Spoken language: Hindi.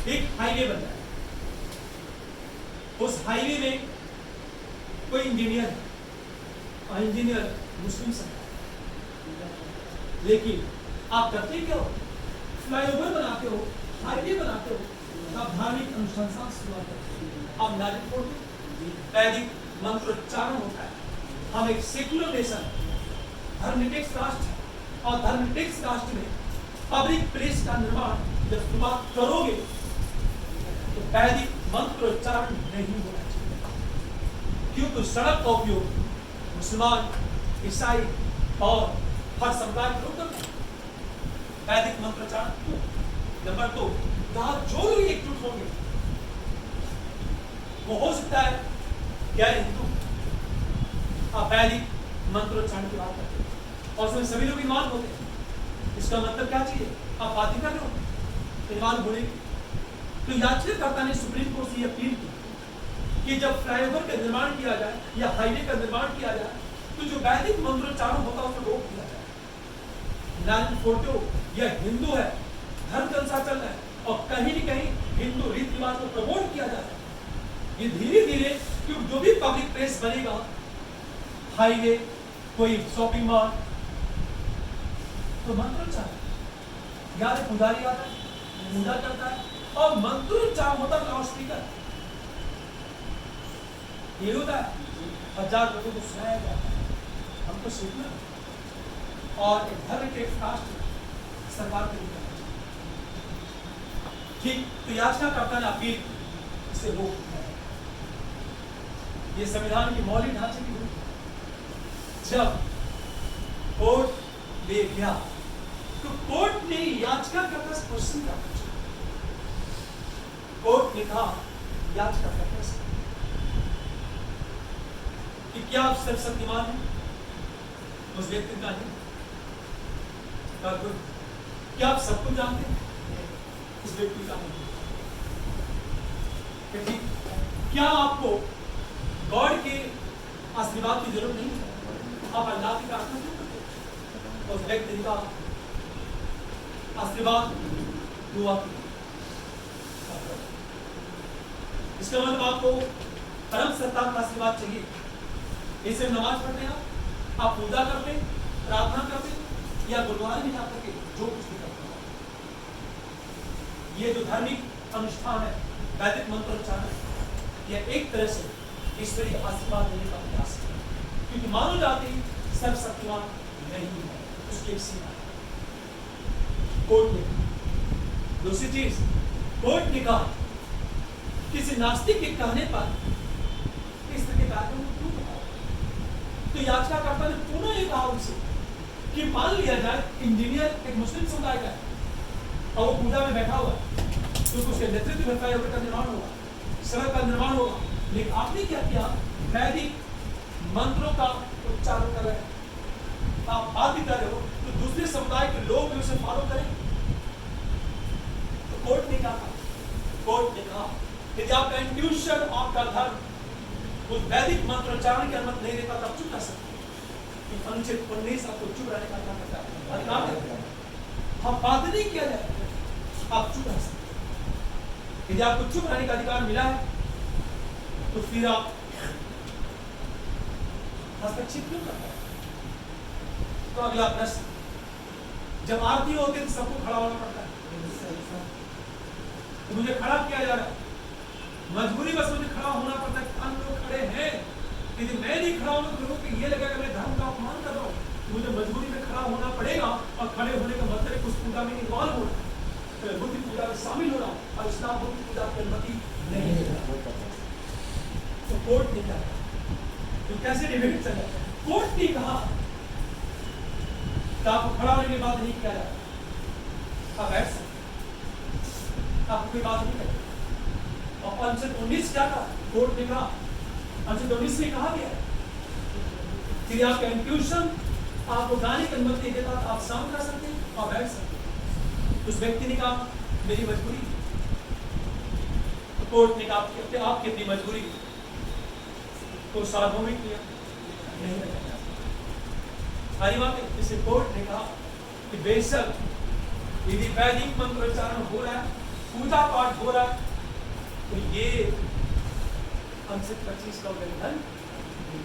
एक हाईवे बन रहा है, उस हाईवे में कोई इंजीनियर है और इंजीनियर मुस्लिम समुदाय, लेकिन आप करते क्या हो, फ्लाईओवर बनाते हो, हाईवे बनाते हो, आप धार्मिक अनुष्ठान से शुरुआत करते हो, आप नारियल फोड़ते हो, वैदिक मंत्रोच्चारण होता है। हम एक सेक्युलर नेशन, धर्मनिरपेक्ष राष्ट्र है, और धर्मनिरपेक्ष राष्ट्र में पब्लिक प्लेस का निर्माण जब शुरुआत करोगे तो वैदिक मंत्रोच्चारण नहीं होना चाहिए, क्योंकि सड़क का उपयोग मुसलमान, ईसाई और हर समुदाय के लोग करते हैं। वैदिक मंत्रोच्चारण क्यों? नंबर 2, जहां जो लोग एकजुट होंगे वो हो सकता है गैर हिंदू, आप वैदिक मंत्रोच्चारण की बात करते हैं और उसमें सभी लोग इन्वॉल्व होते हैं। इसका मतलब क्या चाहिए, आप बात कर रहे हो इन्वॉल्व होने की। तो याचिकाकर्ता ने सुप्रीम कोर्ट से यह अपील की कि जब फ्लाईओवर का निर्माण किया जाए या हाईवे का निर्माण किया जाए तो जो वैदिक मंत्रोच्चारण होता है उसको रोक दिया जाए। नारियल फोटो यह हिंदू है, धर्म के अनुसार चल रहा है और कहीं न कहीं हिंदू रीति रिवाज को प्रमोट किया जाता है। ये धीरे धीरे क्योंकि जो भी पब्लिक प्लेस बनेगा, हाईवे, कोई शॉपिंग मॉल, तो मंत्रोच्चारण याद है, पुजारी आता है, पूजा करता है और मंत्रोच्चारण होता है लाउड स्पीकर, ये होता है, 1000 लोगों को सुनाया जाता है। हमको सीखना और एक धर्म के राष्ट्र सरकार के लिए ठीक। तो याचिकाकर्ता ने अपील इसे रोक दिया। ये संविधान के मौलिक ढांचे की रोक। जब कोर्ट ले गया तो कोर्ट ने याचिकाकर्ता से क्वेश्चन का पूछा। कोर्ट ने कहा याचिकाकर्ता से कि क्या आप सर्वशक्तिमान हैं? उस व्यक्ति का नहीं। क्या आप सब कुछ जानते हैं? उस व्यक्ति का नहीं। क्या आपको गॉड के आशीर्वाद की जरूरत नहीं है? आप अल्लाह की प्रार्थना क्यों करते हैं? उस व्यक्ति का आशीर्वाद दुआ की। इसका मतलब आपको परम सत्ता का आशीर्वाद चाहिए। इसे नमाज पढ़ते हैं, आप पूजा करते, प्रार्थना करते या गुरुद्वारे में जाकर के जो कुछ भी करते हैं, ये जो धार्मिक अनुष्ठान है, वैदिक मंत्रोच्चारण, यह एक तरह से ईश्वरीय आशीर्वाद देने का प्रयास है, क्योंकि मानव जाति सर्वशक्तिमान नहीं है, उसकी एक सीमा है। कोर्ट ने दूसरी चीज, कोर्ट ने कहा किसी नास्तिक के कहने पर इस तरह के कार्यक्रम को क्यों बताओ? तो याचिकाकर्ता ने पुनः ये कहा उनसे कि मान लिया जाए इंजीनियर एक मुस्लिम समुदाय का है और वो पूजा में बैठा हुआ है, तो उसके नेतृत्व में फ्लाईओवर का निर्माण होगा, सड़क का निर्माण होगा, लेकिन आपने क्या किया, वैदिक मंत्रों का उच्चारण कर रहे हैं, आप बात भी कर रहे हो, तो दूसरे समुदाय के लोग भी उसे फॉलो करें। तो कोर्ट ने क्या कहा? कोर्ट ने कहा यदि आपका इंट्यूशन, आपका धर्म उस वैदिक मंत्रोच्चारण की अनुमति नहीं देता, तब चुप रह सकते हैं। अनुच्छेद 19 आपको चुप रहने का क्या करता है? अधिकार देता है। हम बात नहीं किया जाए, आप चुप रह सकते हैं। यदि आपको चुप रहने का अधिकार मिला है तो फिर आप हस्तक्षेप क्यों करते हैं? तो अगला प्रश्न, जब आरती होती है तो सबको खड़ा होना पड़ता है, तो मुझे खड़ा किया जा रहा है, मजबूरी बस मुझे खड़ा होना पड़ता है। अन्य लोग खड़े हैं, यदि मैं नहीं खड़ा हूं तो लोगों को ये लगेगा मैं धर्म का अपमान कर रहा हूं, मुझे मजबूरी में खड़ा होना पड़ेगा। और खड़े होने का मतलब है कुछ पूजा में इन्वॉल्व होना, बुद्ध पूजा में शामिल होना, और इस्लाम बुद्ध पूजा की अनुमति नहीं देता। तो कोर्ट ने क्या कहा? तो कैसे डिबेट चला? कोर्ट ने कहा कि आपको खड़ा होने की बात नहीं किया जाता, आप बैठ सकते, आपको कोई बात नहीं करेगी। और अनुच्छेद 19 क्या कहा? कोर्ट ने कहा, अनुच्छेद 19 में कहा गया कि आपका इंट्यूशन आपको गाने की अनुमति नहीं देता, आप शाम कर सकते हैं और बैठ सकते हैं। उस व्यक्ति ने कहा मेरी मजबूरी। तो कोर्ट ने कहा आपकी अपनी मजबूरी को सार्वभौमिक किया नहीं रखा। सारी बातें इसे कोर्ट ने कहा कि बेशक यदि वैदिक मंत्रोच्चारण हो रहा है पूजा पाठ हो रहा है, तो ये हमसे 25 का उल्लंघन नहीं।